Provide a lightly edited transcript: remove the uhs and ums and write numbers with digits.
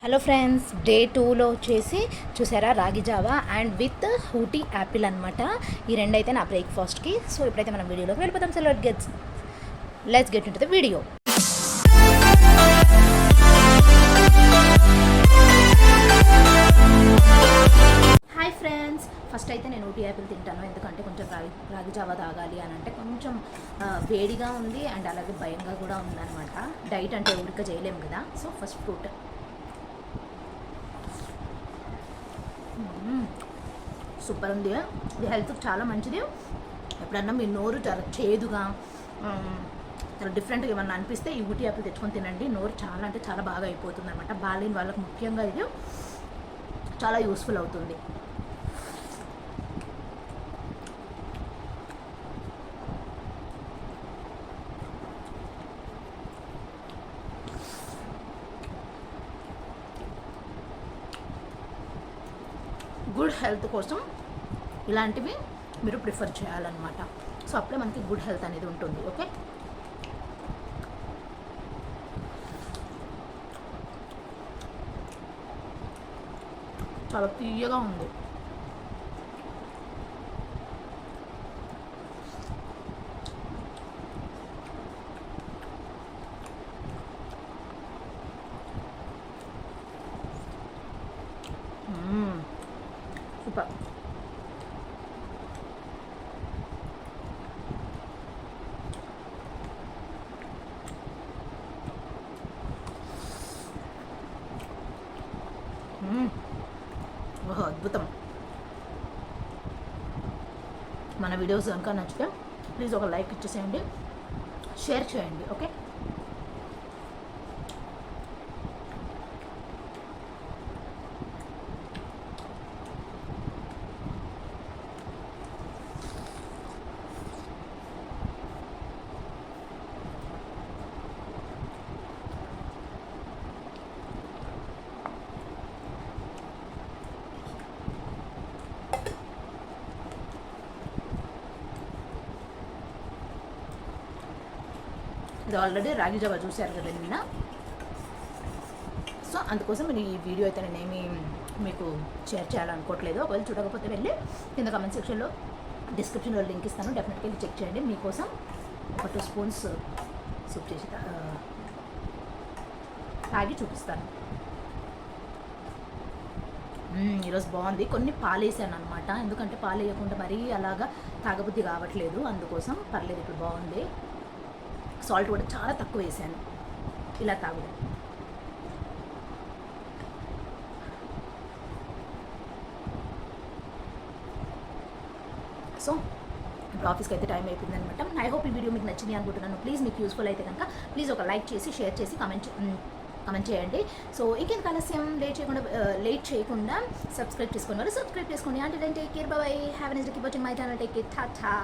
Hello friends, day 2లో వచ్చేసి చూసారా రాగి Java and with Ooty Apple అనమాట. ఈ రెండు అయితే నా బ్రేక్ఫాస్ట్కి. సో ఇప్పుడైతే మనం వీడియోలోకి వెళ్ళిపోతాం. So let's get into the video. Hi friends, first అయితే నేను ఊటీ యాపిల్ తింటాను, ఎందుకంటే కొంచెం రాగి జావా తాగాలి అని అంటే కొంచెం వేడిగా ఉంది అండ్ అలాగే భయంగా కూడా ఉందన్నమాట. డైట్ అంటే ఊరిక చేయలేము కదా. So first fruit. సూపర్ ఉంది. ఇది హెల్త్కి చాలా మంచిది. ఎప్పుడన్నా మీ నోరు చాలా చేదుగా చాలా డిఫరెంట్గా ఏమన్నా అనిపిస్తే ఈ ఊటీ యాపిల్ తెచ్చుకొని తినండి. నోరు చాలా అంటే చాలా బాగా అయిపోతుంది అనమాట. బాలేని వాళ్ళకి ముఖ్యంగా ఇది చాలా యూస్ఫుల్ అవుతుంది. గుడ్ హెల్త్ కోసం ఇలాంటివి మీరు ప్రిఫర్ చేయాలన్నమాట. సో అప్పుడే మనకి గుడ్ హెల్త్ అనేది ఉంటుంది. ఓకే, చాలా తీయగా ఉంది. సూపర్. ఓహో, అద్భుతం. మన వీడియోస్ కనుక నచ్చితే ప్లీజ్ ఒక లైక్ ఇచ్చేసేయండి, షేర్ చేయండి. ఓకే, ఇది ఆల్రెడీ రాగి జావా చూశారు కదా నిన్న. సో అందుకోసం నేను ఈ వీడియో అయితే నేనేమి మీకు షేర్ చేయాలనుకోవట్లేదు. ఒకవేళ చూడకపోతే వెళ్ళి కింద కామెంట్ సెక్షన్లో డిస్క్రిప్షన్లో లింక్ ఇస్తాను, డెఫినెట్గా వెళ్ళి చెక్ చేయండి. మీకోసం ఒక 2 స్పూన్స్ సూప్ చేసి తాగి చూపిస్తాను. ఈరోజు బాగుంది. కొన్ని పాలు వేసాను అనమాట, ఎందుకంటే పాలు వేయకుండా మరీ అలాగా తాగబుద్ధి కావట్లేదు, అందుకోసం పర్లేదు. ఇప్పుడు బాగుంది. సాల్ట్ కూడా చాలా తక్కువ వేసాను ఇలా తాగుదాం. సో ఇప్పుడు ఆఫీస్కి అయితే టైం అయిపోయింది అనమాట. ఐ హోప్ ఈ వీడియో మీకు నచ్చింది అనుకుంటున్నాను. ప్లీజ్ మీకు యూస్ఫుల్ అయితే కనుక ప్లీజ్ ఒక లైక్ చేసి, షేర్ చేసి, కమెంట్ చేయండి. సో ఇంకేం ఆలస్యం లేట్ చేయకుండా సబ్స్క్రైబ్ చేసుకోండి. సబ్స్క్రైబ్ చేసుకోండి. అంటే take care, by. Have a nice day. Keep watching my channel. Take care. Tata.